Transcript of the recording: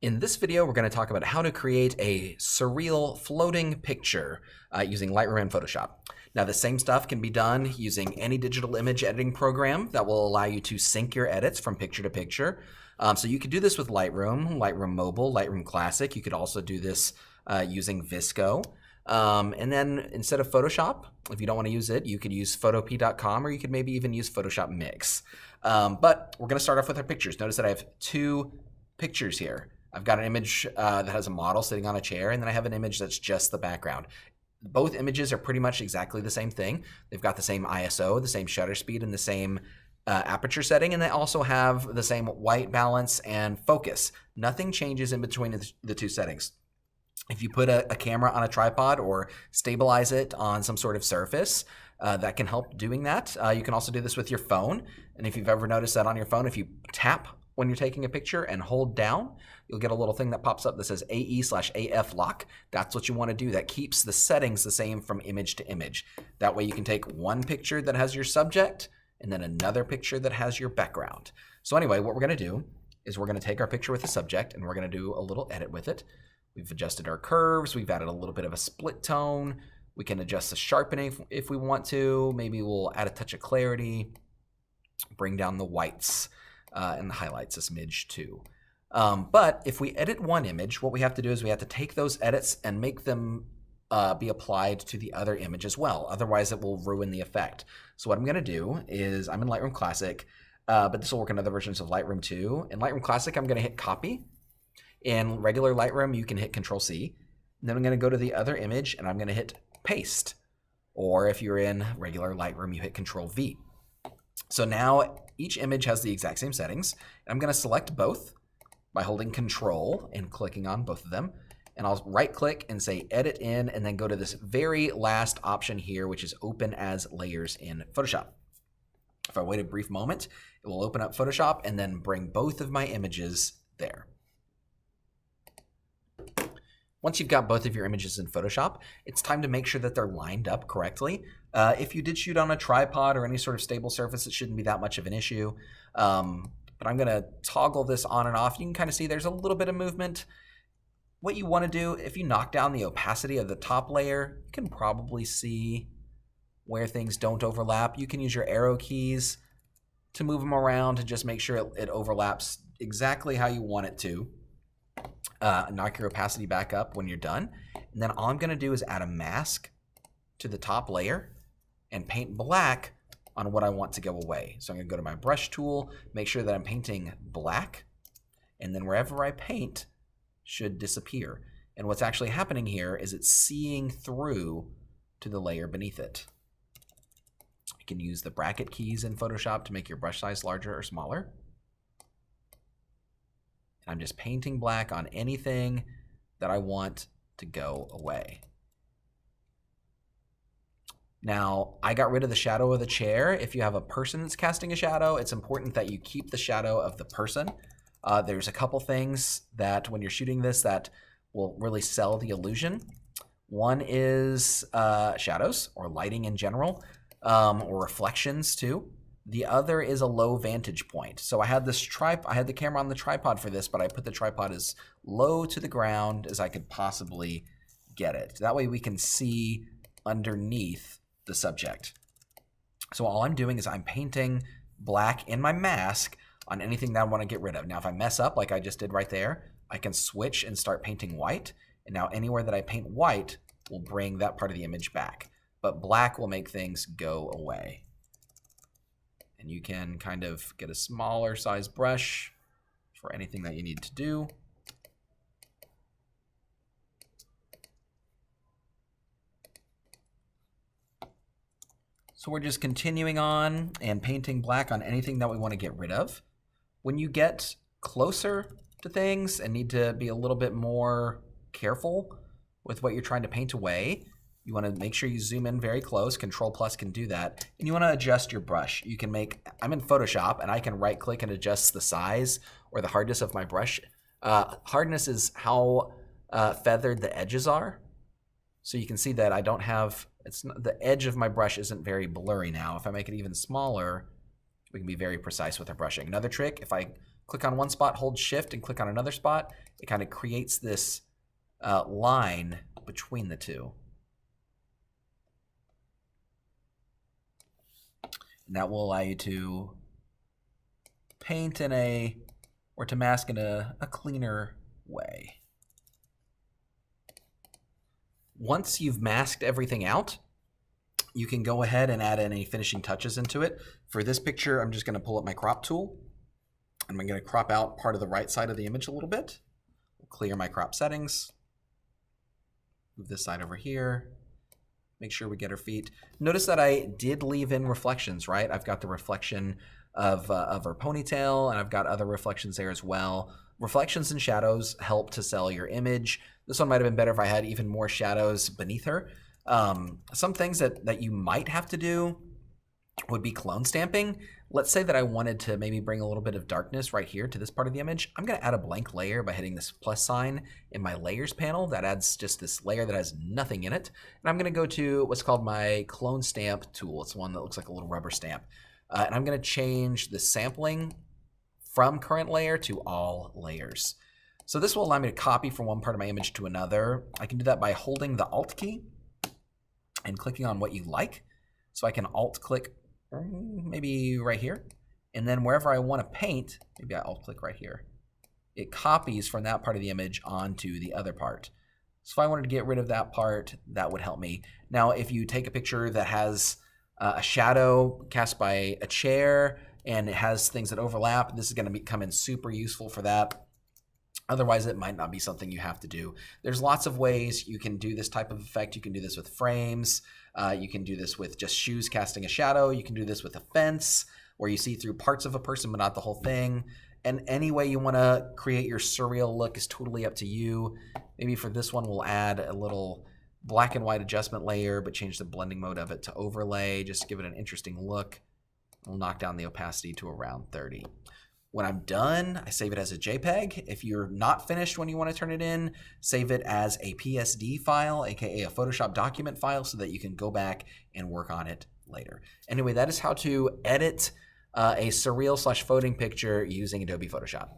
In this video, we're going to talk about how to create a surreal floating picture using Lightroom and Photoshop. Now, the same stuff can be done using any digital image editing program that will allow you to sync your edits from picture to picture. So you could do this with Lightroom, Lightroom Mobile, Lightroom Classic. You could also do this using Visco. And then instead of Photoshop, if you don't want to use it, you could use Photopea.com, or you could maybe even use Photoshop Mix. But we're going to start off with our pictures. Notice that I have two pictures here. I've got an image that has a model sitting on a chair, and then I have an image that's just the background. Both images are pretty much exactly the same thing. They've got the same ISO, the same shutter speed, and the same aperture setting, and they also have the same white balance and focus. Nothing changes in between the two settings. If you put a camera on a tripod or stabilize it on some sort of surface, that can help doing that. You can also do this with your phone, and if you've ever noticed that on your phone, if you tap when you're taking a picture and hold down, you'll get a little thing that pops up that says AE/AF lock. That's what you want to do. That keeps the settings the same from image to image. That way you can take one picture that has your subject and then another picture that has your background. So anyway, what we're going to do is we're going to take our picture with the subject and we're going to do a little edit with it. We've adjusted our curves. We've added a little bit of a split tone. We can adjust the sharpening if we want to. Maybe we'll add a touch of clarity, bring down the whites and the highlights a smidge too. But if we edit one image, what we have to do is we have to take those edits and make them be applied to the other image as well. Otherwise, it will ruin the effect. So what I'm going to do is I'm in Lightroom Classic, but this will work in other versions of Lightroom too. In Lightroom Classic, I'm going to hit Copy. In regular Lightroom, you can hit Control-C. Then I'm going to go to the other image, and I'm going to hit Paste. Or if you're in regular Lightroom, you hit Control-V. So now each image has the exact same settings. I'm going to select both by holding Control and clicking on both of them. And I'll right-click and say Edit In, and then go to this very last option here, which is Open as Layers in Photoshop. If I wait a brief moment, it will open up Photoshop and then bring both of my images there. Once you've got both of your images in Photoshop, it's time to make sure that they're lined up correctly. If you did shoot on a tripod or any sort of stable surface, it shouldn't be that much of an issue. But I'm going to toggle this on and off. You can kind of see there's a little bit of movement. What you want to do, if you knock down the opacity of the top layer, you can probably see where things don't overlap. You can use your arrow keys to move them around to just make sure it overlaps exactly how you want it to. Knock your opacity back up when you're done. And then all I'm going to do is add a mask to the top layer and paint black on what I want to go away. So I'm going to go to my brush tool, make sure that I'm painting black, and then wherever I paint should disappear. And what's actually happening here is it's seeing through to the layer beneath it. You can use the bracket keys in Photoshop to make your brush size larger or smaller. I'm just painting black on anything that I want to go away. Now, I got rid of the shadow of the chair. If you have a person that's casting a shadow, it's important that you keep the shadow of the person. There's a couple things that when you're shooting this that will really sell the illusion. One is shadows or lighting in general, or reflections too. The other is a low vantage point. So I had the camera on the tripod for this, but I put the tripod as low to the ground as I could possibly get it. That way we can see underneath the subject. So all I'm doing is I'm painting black in my mask on anything that I want to get rid of. Now if I mess up like I just did right there, I can switch and start painting white. And now anywhere that I paint white will bring that part of the image back. But black will make things go away. And you can kind of get a smaller size brush for anything that you need to do. So we're just continuing on and painting black on anything that we want to get rid of. When you get closer to things and need to be a little bit more careful with what you're trying to paint away, you want to make sure you zoom in very close. Control+ can do that. And you want to adjust your brush. You can I'm in Photoshop and I can right click and adjust the size or the hardness of my brush. Hardness is how feathered the edges are. So you can see that I don't have, the edge of my brush isn't very blurry now. If I make it even smaller, we can be very precise with our brushing. Another trick, if I click on one spot, hold shift, and click on another spot. It kind of creates this line between the two. And that will allow you to paint in or to mask in a cleaner way. Once you've masked everything out, you can go ahead and add any finishing touches into it. For this picture, I'm just going to pull up my crop tool, and I'm going to crop out part of the right side of the image a little bit. Clear my crop settings. Move this side over here. Make sure we get our feet. Notice that I did leave in reflections, right? I've got the reflection of her ponytail, and I've got other reflections there as well. Reflections and shadows help to sell your image. This one might have been better if I had even more shadows beneath her. Some things that you might have to do would be clone stamping. Let's say that I wanted to maybe bring a little bit of darkness right here to this part of the image. I'm going to add a blank layer by hitting this plus sign in my layers panel. That adds just this layer that has nothing in it. And I'm going to go to what's called my clone stamp tool. It's one that looks like a little rubber stamp. And I'm going to change the sampling from current layer to all layers. So this will allow me to copy from one part of my image to another. I can do that by holding the Alt key and clicking on what you like. So I can Alt click maybe right here. And then wherever I want to paint, maybe I Alt click right here. It copies from that part of the image onto the other part. So if I wanted to get rid of that part, that would help me. Now, if you take a picture that has a shadow cast by a chair and it has things that overlap, this is going to come in super useful for that. Otherwise, it might not be something you have to do. There's lots of ways you can do this type of effect. You can do this with frames. You can do this with just shoes casting a shadow. You can do this with a fence where you see through parts of a person but not the whole thing. And any way you want to create your surreal look is totally up to you. Maybe for this one, we'll add a little black and white adjustment layer, but change the blending mode of it to overlay. Just give it an interesting look. We'll knock down the opacity to around 30. When I'm done, I save it as a JPEG. If you're not finished when you want to turn it in, save it as a PSD file, aka a Photoshop document file, so that you can go back and work on it later. Anyway, that is how to edit a surreal / floating picture using Adobe Photoshop.